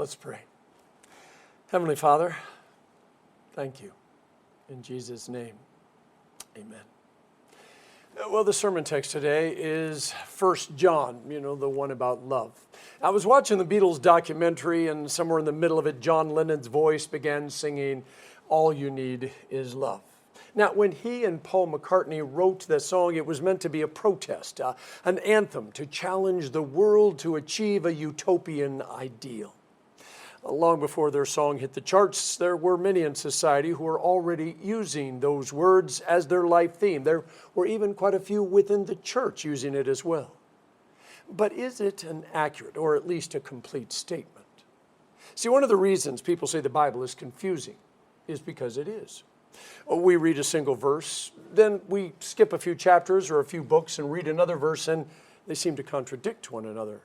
Let's pray. Heavenly Father, thank you. In Jesus' name, amen. Well, the sermon text today is 1 John, the one about love. I was watching the Beatles documentary, and somewhere in the middle of it, John Lennon's voice began singing, "All You Need Is Love." Now, when he and Paul McCartney wrote that song, it was meant to be a protest, an anthem to challenge the world to achieve a utopian ideal. Long before their song hit the charts, there were many in society who were already using those words as their life theme. There were even quite a few within the church using it as well. But is it an accurate, or at least a complete statement? See, one of the reasons people say the Bible is confusing is because it is. We read a single verse, then we skip a few chapters or a few books and read another verse, and they seem to contradict one another.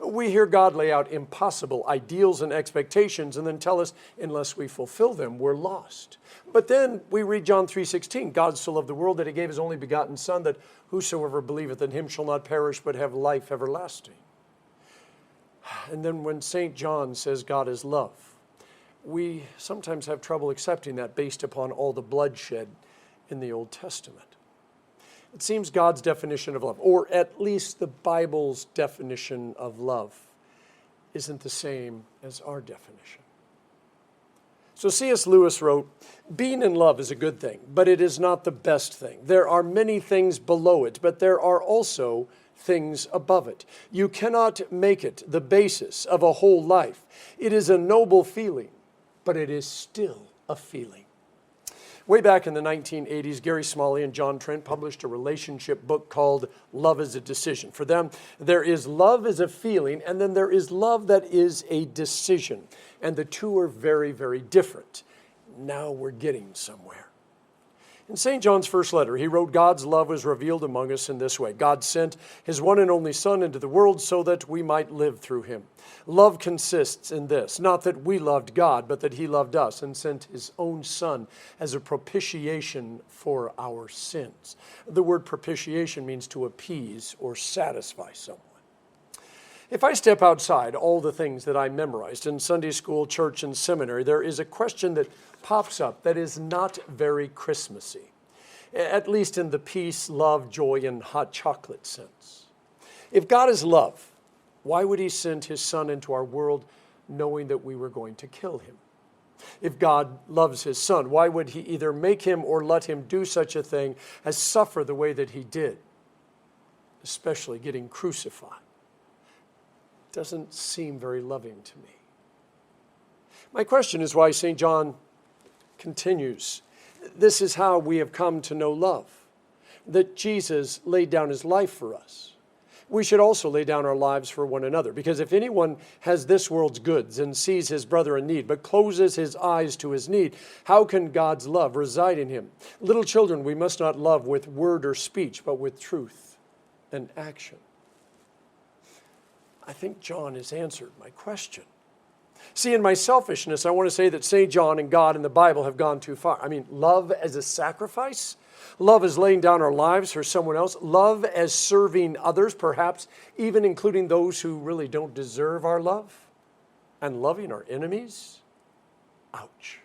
We hear God lay out impossible ideals and expectations and then tell us unless we fulfill them, we're lost. But then we read John 3:16, God so loved the world that he gave his only begotten Son, that whosoever believeth in him shall not perish but have life everlasting. And then when St. John says God is love, we sometimes have trouble accepting that based upon all the bloodshed in the Old Testament. It seems God's definition of love, or at least the Bible's definition of love, isn't the same as our definition. So C.S. Lewis wrote, "Being in love is a good thing, but it is not the best thing. There are many things below it, but there are also things above it. You cannot make it the basis of a whole life. It is a noble feeling, but it is still a feeling." Way back in the 1980s, Gary Smalley and John Trent published a relationship book called Love is a Decision. For them, there is love as a feeling, and then there is love that is a decision. And the two are very, very different. Now we're getting somewhere. In St. John's first letter, he wrote, God's love was revealed among us in this way. God sent his one and only Son into the world so that we might live through him. Love consists in this, not that we loved God, but that he loved us and sent his own Son as a propitiation for our sins. The word propitiation means to appease or satisfy someone. If I step outside all the things that I memorized in Sunday school, church, and seminary, there is a question that pops up that is not very Christmassy, at least in the peace, love, joy, and hot chocolate sense. If God is love, why would he send his Son into our world knowing that we were going to kill him? If God loves his Son, why would he either make him or let him do such a thing as suffer the way that he did, especially getting crucified? Doesn't seem very loving to me. My question is why St. John continues. This is how we have come to know love, that Jesus laid down his life for us. We should also lay down our lives for one another, because if anyone has this world's goods and sees his brother in need, but closes his eyes to his need, how can God's love reside in him? Little children, we must not love with word or speech, but with truth and action. I think John has answered my question. See, in my selfishness, I want to say that St. John and God and the Bible have gone too far. I mean, love as a sacrifice, love as laying down our lives for someone else, love as serving others, perhaps even including those who really don't deserve our love, and loving our enemies. Ouch.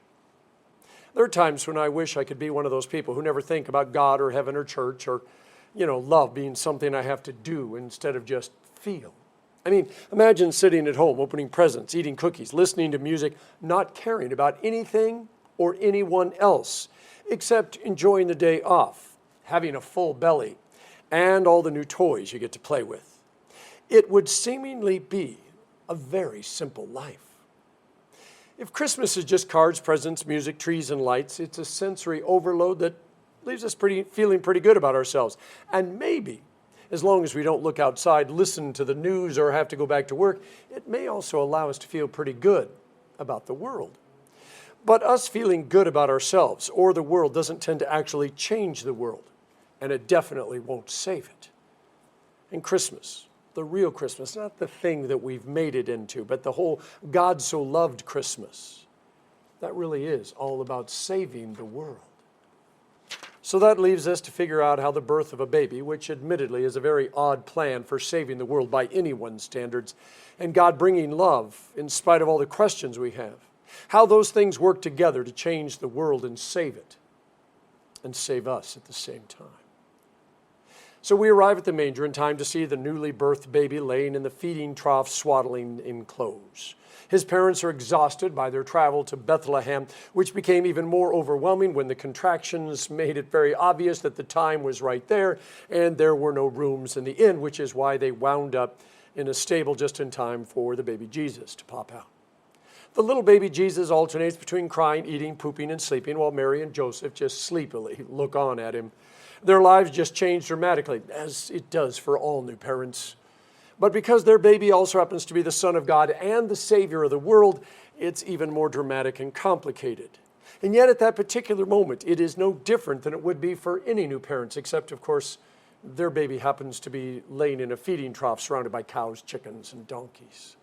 There are times when I wish I could be one of those people who never think about God or heaven or church or, love being something I have to do instead of just feel. I mean, imagine sitting at home, opening presents, eating cookies, listening to music, not caring about anything or anyone else, except enjoying the day off, having a full belly, and all the new toys you get to play with. It would seemingly be a very simple life. If Christmas is just cards, presents, music, trees, and lights, it's a sensory overload that leaves us feeling pretty good about ourselves. And maybe, as long as we don't look outside, listen to the news, or have to go back to work, it may also allow us to feel pretty good about the world. But us feeling good about ourselves or the world doesn't tend to actually change the world, and it definitely won't save it. And Christmas, the real Christmas, not the thing that we've made it into, but the whole God so loved Christmas, that really is all about saving the world. So that leaves us to figure out how the birth of a baby, which admittedly is a very odd plan for saving the world by anyone's standards, and God bringing love in spite of all the questions we have, how those things work together to change the world and save it, and save us at the same time. So we arrive at the manger in time to see the newly birthed baby laying in the feeding trough, swaddling in clothes. His parents are exhausted by their travel to Bethlehem, which became even more overwhelming when the contractions made it very obvious that the time was right there and there were no rooms in the inn, which is why they wound up in a stable just in time for the baby Jesus to pop out. The little baby Jesus alternates between crying, eating, pooping, and sleeping, while Mary and Joseph just sleepily look on at him. Their lives just change dramatically, as it does for all new parents. But because their baby also happens to be the Son of God and the Savior of the world, it's even more dramatic and complicated. And yet at that particular moment, it is no different than it would be for any new parents, except, of course, their baby happens to be laying in a feeding trough surrounded by cows, chickens, and donkeys.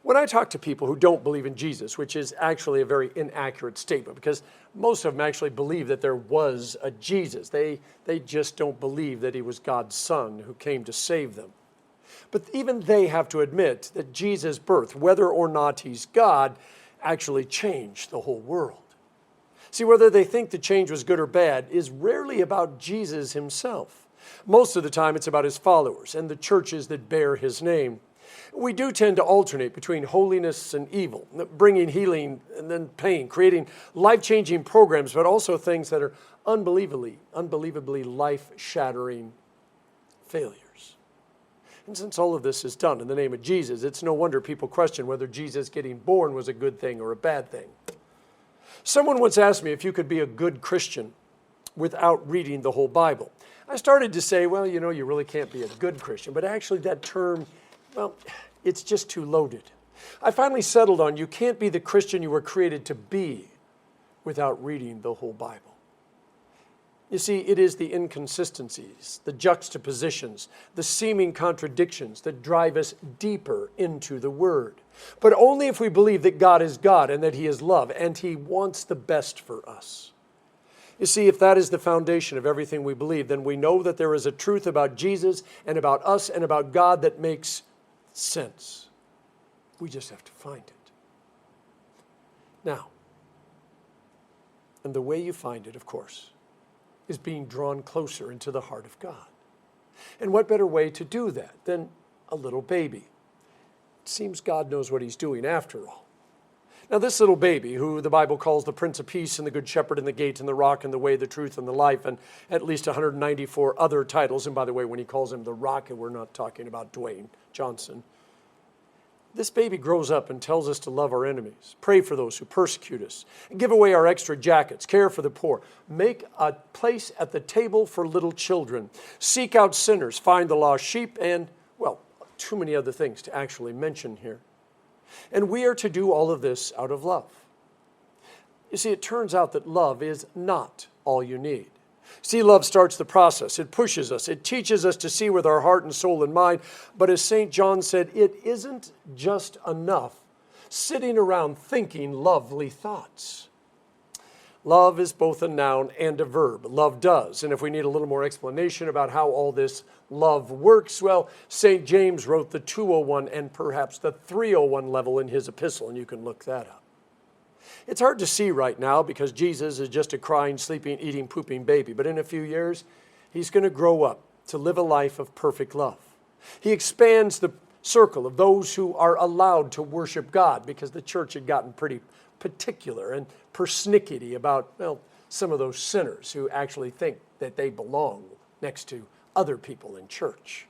When I talk to people who don't believe in Jesus, which is actually a very inaccurate statement, because most of them actually believe that there was a Jesus. They just don't believe that he was God's son who came to save them. But even they have to admit that Jesus' birth, whether or not he's God, actually changed the whole world. See, whether they think the change was good or bad is rarely about Jesus himself. Most of the time it's about his followers and the churches that bear his name. We do tend to alternate between holiness and evil, bringing healing and then pain, creating life-changing programs, but also things that are unbelievably life-shattering failures. And since all of this is done in the name of Jesus, it's no wonder people question whether Jesus getting born was a good thing or a bad thing. Someone once asked me if you could be a good Christian without reading the whole Bible. I started to say, well, you really can't be a good Christian, but actually that term, well, it's just too loaded. I finally settled on you can't be the Christian you were created to be without reading the whole Bible. You see, it is the inconsistencies, the juxtapositions, the seeming contradictions that drive us deeper into the Word. But only if we believe that God is God and that he is love and he wants the best for us. You see, if that is the foundation of everything we believe, then we know that there is a truth about Jesus and about us and about God that makes sense. We just have to find it. Now, and the way you find it, of course, is being drawn closer into the heart of God. And what better way to do that than a little baby? It seems God knows what he's doing after all. Now this little baby, who the Bible calls the Prince of Peace and the Good Shepherd and the Gate and the Rock and the Way, the Truth and the Life, and at least 194 other titles. And by the way, when he calls him the Rock, we're not talking about Dwayne Johnson. This baby grows up and tells us to love our enemies, pray for those who persecute us, give away our extra jackets, care for the poor, make a place at the table for little children, seek out sinners, find the lost sheep, and, well, too many other things to actually mention here. And we are to do all of this out of love. You see, it turns out that love is not all you need. See, love starts the process. It pushes us. It teaches us to see with our heart and soul and mind. But as St. John said, it isn't just enough sitting around thinking lovely thoughts. Love is both a noun and a verb. Love does. And if we need a little more explanation about how all this love works, well, St. James wrote the 201 and perhaps the 301 level in his epistle, and you can look that up. It's hard to see right now because Jesus is just a crying, sleeping, eating, pooping baby. But in a few years, he's going to grow up to live a life of perfect love. He expands the circle of those who are allowed to worship God because the church had gotten pretty particular and persnickety about, well, some of those sinners who actually think that they belong next to other people in church.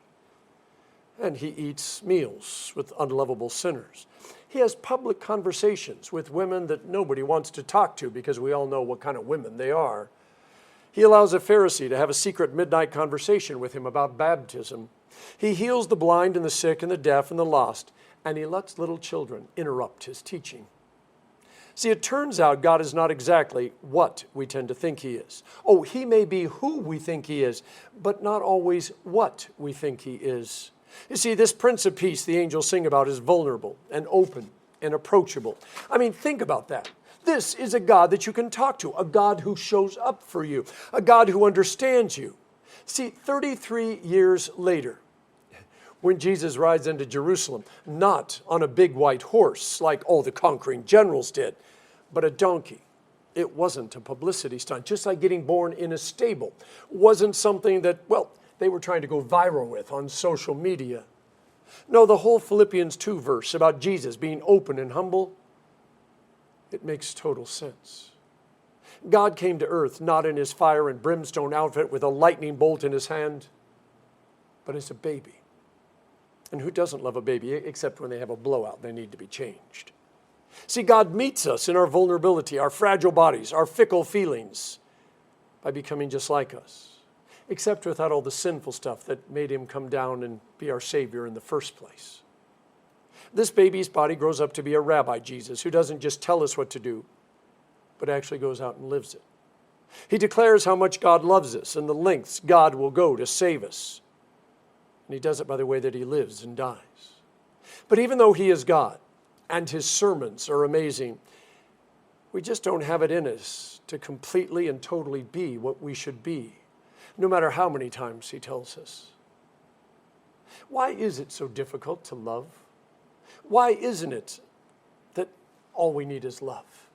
And he eats meals with unlovable sinners. He has public conversations with women that nobody wants to talk to because we all know what kind of women they are. He allows a Pharisee to have a secret midnight conversation with him about baptism. He heals the blind and the sick and the deaf and the lost, and he lets little children interrupt his teaching. See, it turns out God is not exactly what we tend to think he is. Oh, he may be who we think he is, but not always what we think he is. You see, this Prince of Peace the angels sing about is vulnerable and open and approachable. I mean, think about that. This is a God that you can talk to, a God who shows up for you, a God who understands you. See, 33 years later, when Jesus rides into Jerusalem, not on a big white horse like all the conquering generals did, but a donkey. It wasn't a publicity stunt, just like getting born in a stable. Wasn't something that, well, they were trying to go viral with on social media. No, the whole Philippians 2 verse about Jesus being open and humble, it makes total sense. God came to earth not in his fire and brimstone outfit with a lightning bolt in his hand, but as a baby. And who doesn't love a baby except when they have a blowout, they need to be changed. See, God meets us in our vulnerability, our fragile bodies, our fickle feelings by becoming just like us, except without all the sinful stuff that made him come down and be our Savior in the first place. This baby's body grows up to be a Rabbi Jesus who doesn't just tell us what to do, but actually goes out and lives it. He declares how much God loves us and the lengths God will go to save us. And he does it by the way that he lives and dies. But even though he is God and his sermons are amazing, we just don't have it in us to completely and totally be what we should be, no matter how many times he tells us. Why is it so difficult to love? Why isn't it that all we need is love?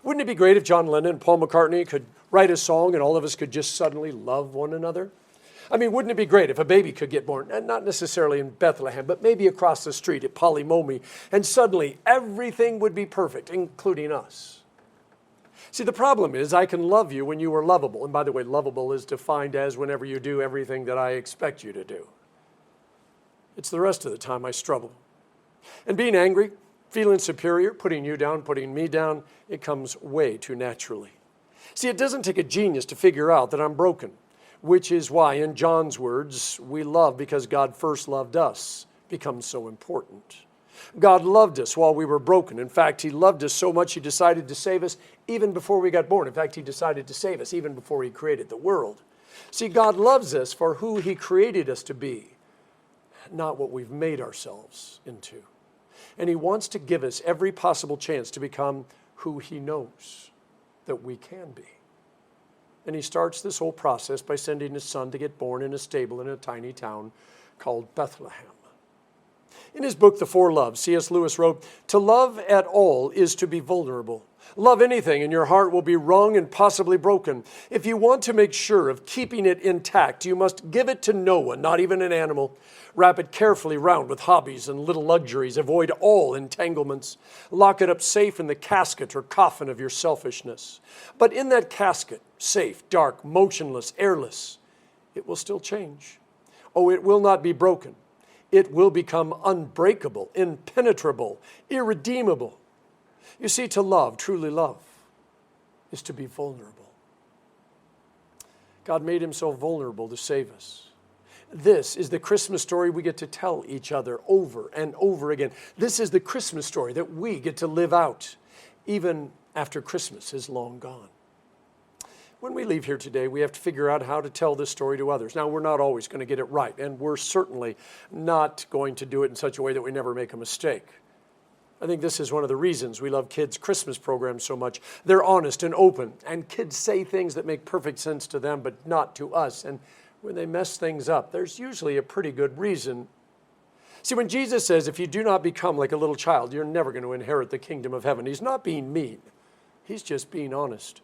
Wouldn't it be great if John Lennon and Paul McCartney could write a song and all of us could just suddenly love one another? I mean, wouldn't it be great if a baby could get born, and not necessarily in Bethlehem, but maybe across the street at Polymomi, and suddenly everything would be perfect, including us? See, the problem is I can love you when you are lovable. And by the way, lovable is defined as whenever you do everything that I expect you to do. It's the rest of the time I struggle. And being angry, feeling superior, putting you down, putting me down, it comes way too naturally. See, it doesn't take a genius to figure out that I'm broken, which is why, in John's words, we love because God first loved us becomes so important. God loved us while we were broken. In fact, he loved us so much he decided to save us even before we got born. In fact, he decided to save us even before he created the world. See, God loves us for who he created us to be, not what we've made ourselves into. And he wants to give us every possible chance to become who he knows that we can be. And he starts this whole process by sending his son to get born in a stable in a tiny town called Bethlehem. In his book, The Four Loves, C.S. Lewis wrote, "To love at all is to be vulnerable. Love anything and your heart will be wrung and possibly broken. If you want to make sure of keeping it intact, you must give it to no one, not even an animal. Wrap it carefully round with hobbies and little luxuries. Avoid all entanglements. Lock it up safe in the casket or coffin of your selfishness. But in that casket, safe, dark, motionless, airless, it will still change. Oh, it will not be broken. It will become unbreakable, impenetrable, irredeemable. You see, to love, truly love, is to be vulnerable. God made himself vulnerable to save us. This is the Christmas story we get to tell each other over and over again. This is the Christmas story that we get to live out, even after Christmas is long gone. When we leave here today, we have to figure out how to tell this story to others. Now, we're not always going to get it right, and we're certainly not going to do it in such a way that we never make a mistake. I think this is one of the reasons we love kids' Christmas programs so much. They're honest and open, and kids say things that make perfect sense to them, but not to us. And when they mess things up, there's usually a pretty good reason. See, when Jesus says, if you do not become like a little child, you're never going to inherit the kingdom of heaven, he's not being mean. He's just being honest.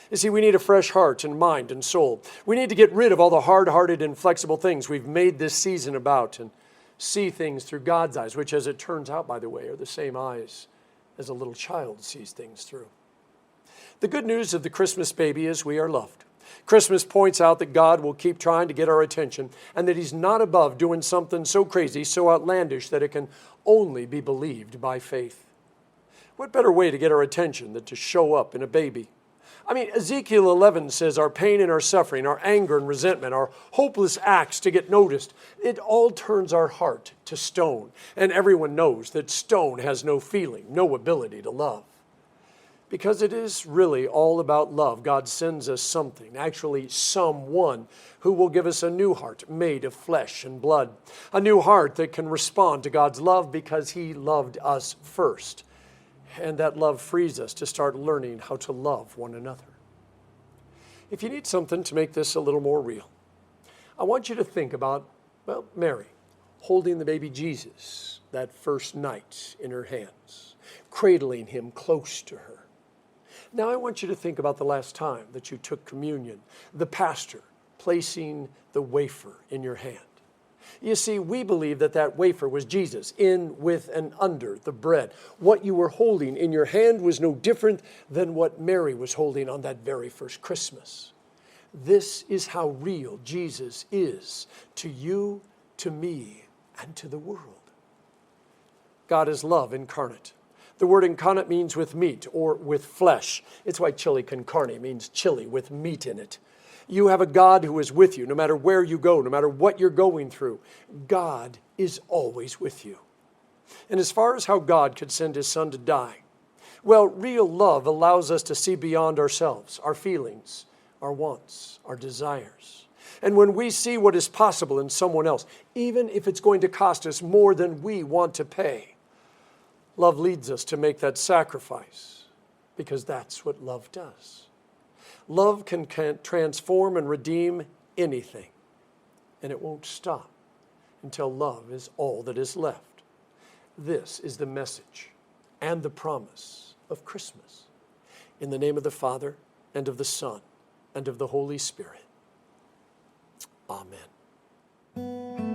You see, we need a fresh heart and mind and soul. We need to get rid of all the hard-hearted, inflexible things we've made this season about and see things through God's eyes, which, as it turns out, by the way, are the same eyes as a little child sees things through. The good news of the Christmas baby is we are loved. Christmas points out that God will keep trying to get our attention and that he's not above doing something so crazy, so outlandish, that it can only be believed by faith. What better way to get our attention than to show up in a baby? I mean, Ezekiel 11 says our pain and our suffering, our anger and resentment, our hopeless acts to get noticed, it all turns our heart to stone. And everyone knows that stone has no feeling, no ability to love. Because it is really all about love, God sends us something, actually someone, who will give us a new heart made of flesh and blood. A new heart that can respond to God's love because he loved us first. And that love frees us to start learning how to love one another. If you need something to make this a little more real, I want you to think about, well, Mary holding the baby Jesus that first night in her hands, cradling him close to her. Now I want you to think about the last time that you took communion, the pastor placing the wafer in your hand. You see, we believe that that wafer was Jesus, in, with, and under the bread. What you were holding in your hand was no different than what Mary was holding on that very first Christmas. This is how real Jesus is to you, to me, and to the world. God is love incarnate. The word incarnate means with meat or with flesh. It's why chili con carne means chili with meat in it. You have a God who is with you no matter where you go, no matter what you're going through. God is always with you. And as far as how God could send his son to die, well, real love allows us to see beyond ourselves, our feelings, our wants, our desires. And when we see what is possible in someone else, even if it's going to cost us more than we want to pay, love leads us to make that sacrifice, because that's what love does. Love can transform and redeem anything, and it won't stop until love is all that is left. This is the message and the promise of Christmas. In the name of the Father, and of the Son, and of the Holy Spirit. Amen.